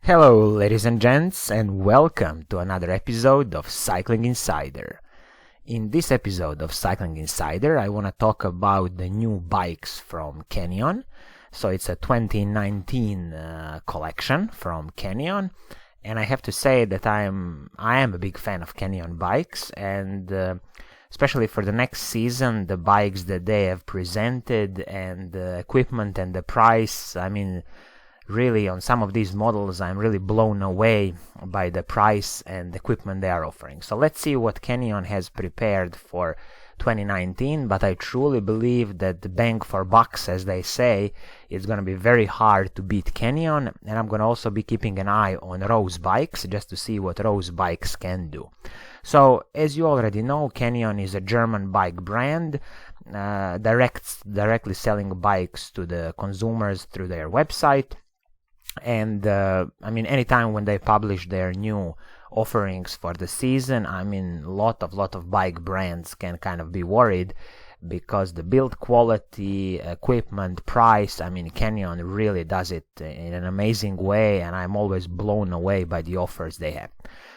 Hello, ladies and gents, and welcome to another episode of Cycling Insider. In this episode of Cycling Insider, I want to talk about the new bikes from Canyon. So it's a 2019 collection from Canyon, and I have to say that I am a big fan of Canyon bikes, and especially for the next season, the bikes that they have presented and the equipment and the price. Really, on some of these models, I'm really blown away by the price and equipment they are offering. So let's see what Canyon has prepared for 2019, but I truly believe that the bang for bucks, as they say, is going to be very hard to beat Canyon, and I'm going to also be keeping an eye on Rose bikes just to see what Rose bikes can do. So, as you already know, Canyon is a German bike brand, directly selling bikes to the consumers through their website. And anytime when they publish their new offerings for the season, lot of bike brands can kind of be worried because the build quality, equipment, price, Canyon really does it in an amazing way, and I'm always blown away by the offers they have.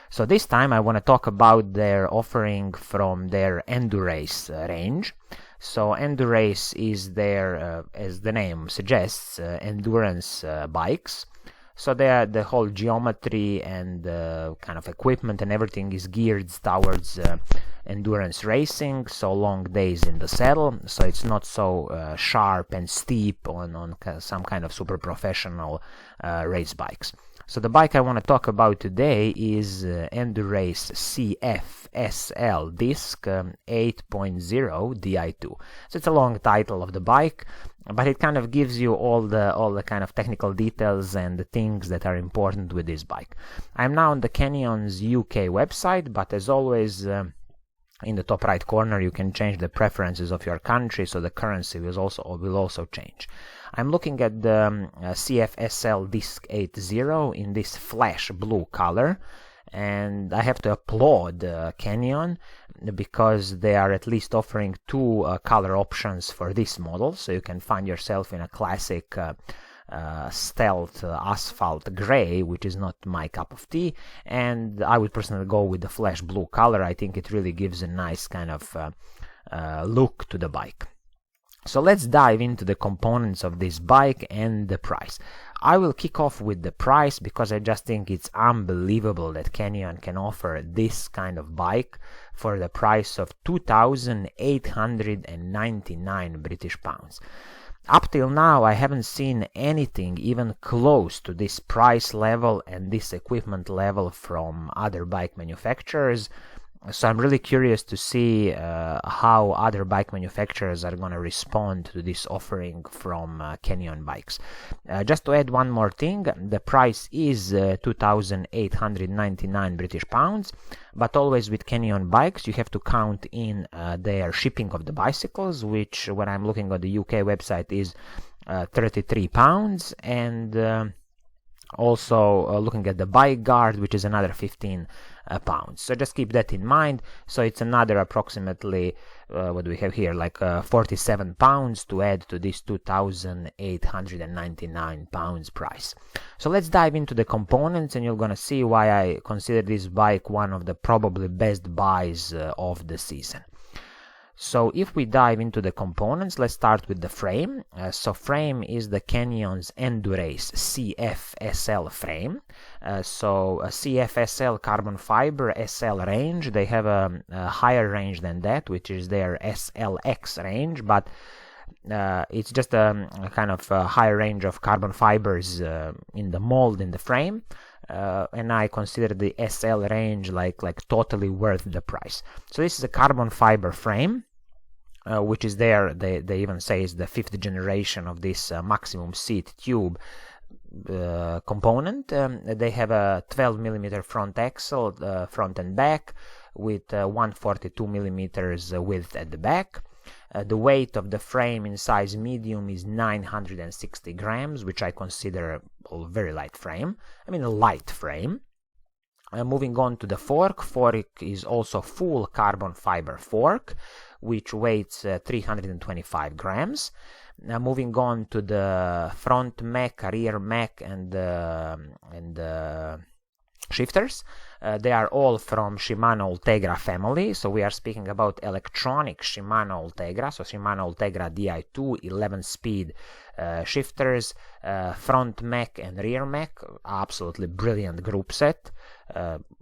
So this time I want to talk about their offering from their Endurace range. So Endurace is their, as the name suggests, endurance bikes. So the whole geometry and kind of equipment and everything is geared towards endurance racing, so long days in the saddle. So it's not so sharp and steep on some kind of super professional race bikes. So the bike I want to talk about today is Endurace CF-SL Disc 8.0 Di2. So it's a long title of the bike, but it kind of gives you all the kind of technical details and the things that are important with this bike. I'm now on the Canyon's UK website, but as always, in the top right corner you can change the preferences of your country, so the currency will also change. I'm looking at the CF-SL Disc 8.0 in this flash blue color, and I have to applaud Canyon because they are at least offering two color options for this model, so you can find yourself in a classic stealth asphalt gray, which is not my cup of tea, and I would personally go with the flash blue color. I think it really gives a nice kind of look to the bike. So let's dive into the components of this bike and the price. I will kick off with the price because I just think it's unbelievable that Canyon can offer this kind of bike for the price of 2,899 British pounds. Up till now, I haven't seen anything even close to this price level and this equipment level from other bike manufacturers. So I'm really curious to see how other bike manufacturers are going to respond to this offering from Canyon bikes. Just to add one more thing, the price is 2,899 British pounds, but always with Canyon bikes you have to count in their shipping of the bicycles, which when I'm looking at the UK website is £33, and also looking at the bike guard, which is another 15 pounds. So just keep that in mind. So it's another approximately what do we have here, like 47 pounds to add to this 2,899 pounds price. So let's dive into the components, and you're gonna see why I consider this bike one of the probably best buys of the season. So if we dive into the components, let's start with the frame. So frame is the Canyon's Endurace CF-SL frame. So a CF-SL carbon fiber SL range. They have a higher range than that, which is their SLX range, but it's just a kind of a higher range of carbon fibers in the mold in the frame. And I consider the SL range like totally worth the price. So this is a carbon fiber frame, which is they even say is the 5th generation of this maximum seat tube component. They have a 12 millimeter front axle, front and back, with 142 millimeters width at the back. The weight of the frame in size medium is 960 grams, which I consider a very light frame. A light frame. Moving on to the fork. Fork is also full carbon fiber fork, which weighs 325 grams. Now moving on to the front mech, rear mech, and shifters. They are all from Shimano Ultegra family, so we are speaking about electronic Shimano Ultegra, so Shimano Ultegra Di2 11-speed shifters, front mech and rear mech, absolutely brilliant group set.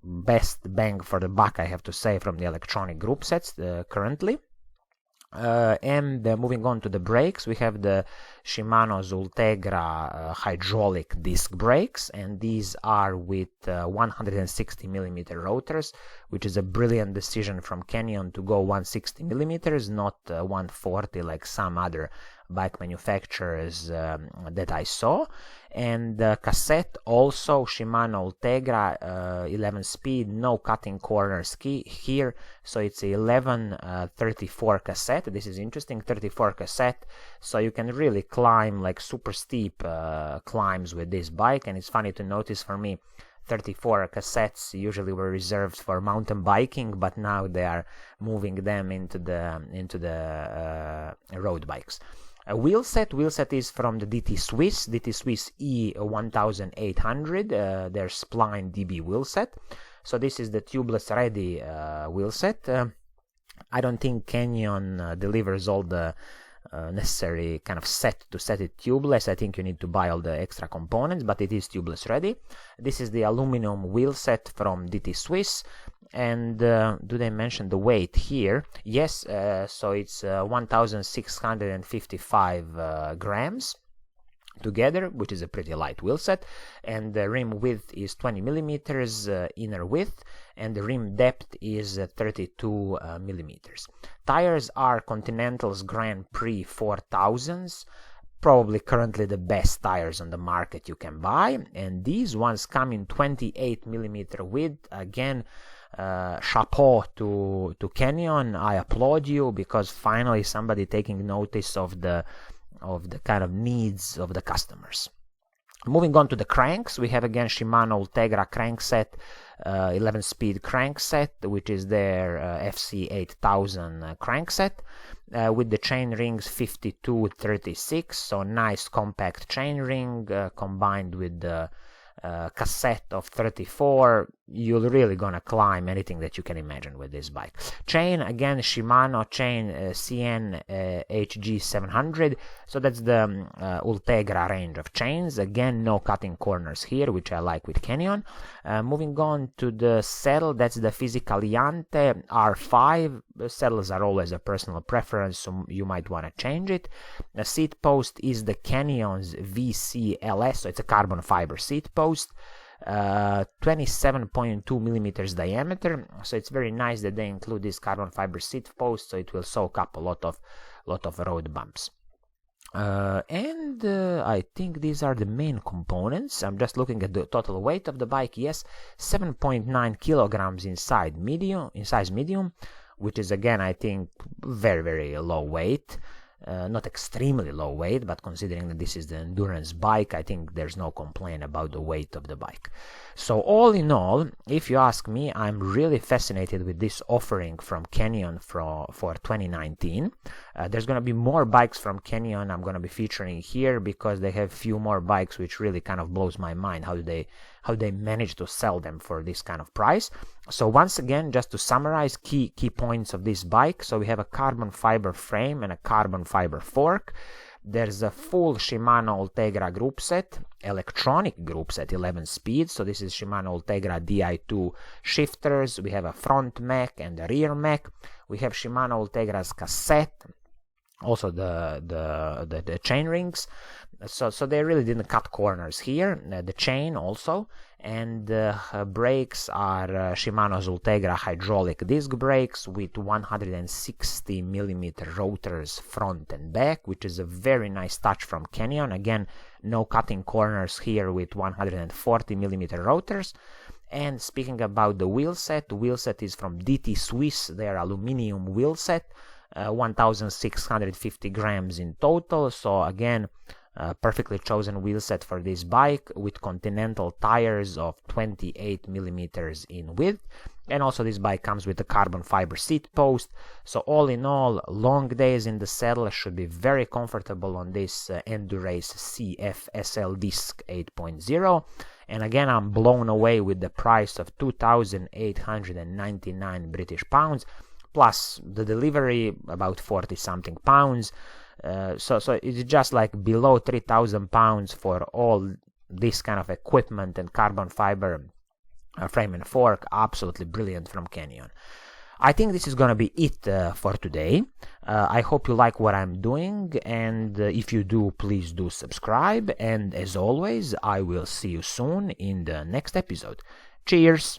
Best bang for the buck, I have to say, from the electronic group sets currently. And moving on to the brakes, we have the Shimano's Ultegra hydraulic disc brakes, and these are with 160 millimeter rotors, which is a brilliant decision from Canyon to go 160 millimeters, not 140 like some other bike manufacturers that I saw. And cassette also Shimano Ultegra 11 speed, no cutting corners here, so it's a 34 cassette. This is interesting, 34 cassette, so you can really climb like super steep climbs with this bike. And it's funny to notice, for me, 34 cassettes usually were reserved for mountain biking, but now they are moving them into the road bikes. A wheel set is from the DT Swiss E1800, their Spline DB wheel set. So this is the tubeless ready wheel set. I don't think Canyon delivers all the necessary kind of set to set it tubeless. I think you need to buy all the extra components, but it is tubeless ready. This is the aluminum wheel set from DT Swiss. And do they mention the weight here? Yes, so it's 1655 grams together, which is a pretty light wheel set. And the rim width is 20 millimeters inner width, and the rim depth is 32 millimeters. Tires are Continental's Grand Prix 4000s, probably currently the best tires on the market you can buy, and these ones come in 28 millimeter width. Again, chapeau to Canyon. I applaud you, because finally somebody taking notice of the kind of needs of the customers. Moving on to the cranks, we have again Shimano Ultegra crankset, 11-speed crankset, which is their FC8000 crankset, with the chain rings 5236, so nice compact chain ring combined with the cassette of 34. You're really gonna climb anything that you can imagine with this bike. Chain, again, Shimano chain CN HG700, so that's the Ultegra range of chains. Again, no cutting corners here, which I like with Canyon. Moving on to the saddle, that's the Fisicaliante R5. The saddles are always a personal preference, so you might want to change it. The seat post is the Canyon's VCLS, so it's a carbon fiber seat post. 27.2 millimeters diameter, so it's very nice that they include this carbon fiber seat post, so it will soak up a lot of road bumps. And I think these are the main components. I'm just looking at the total weight of the bike. Yes, 7.9 kilograms in size medium, which is, again, I think very, very low weight. Not extremely low weight, but considering that this is the endurance bike, I think there's no complaint about the weight of the bike. So all in all, if you ask me, I'm really fascinated with this offering from Canyon for 2019. There's going to be more bikes from Canyon I'm going to be featuring here, because they have few more bikes, which really kind of blows my mind how they manage to sell them for this kind of price. So once again, just to summarize key points of this bike, so we have a carbon fiber frame and a carbon fiber fork. There's a full Shimano Ultegra group set, electronic group set, 11 speed. So this is Shimano Ultegra Di2 shifters. We have a front mech and a rear mech. We have Shimano Ultegra's cassette, also the chain rings. So they really didn't cut corners here. The chain also, and brakes are Shimano's Ultegra hydraulic disc brakes with 160 millimeter rotors front and back, which is a very nice touch from Canyon. Again, no cutting corners here with 140 millimeter rotors. And speaking about the wheel set is from DT Swiss, their aluminum wheel set, 1650 grams in total. So again, perfectly chosen wheel set for this bike, with Continental tires of 28 millimeters in width. And also this bike comes with a carbon fiber seat post. So all in all, long days in the saddle, should be very comfortable on this Endurace CF disc 8.0. And again, I'm blown away with the price of 2,899 British pounds, plus the delivery about 40 something pounds. So it's just like below 3,000 pounds for all this kind of equipment and carbon fiber frame and fork. Absolutely brilliant from Canyon. I think this is gonna be it for today. I hope you like what I'm doing, and if you do, please do subscribe. And as always, I will see you soon in the next episode. Cheers!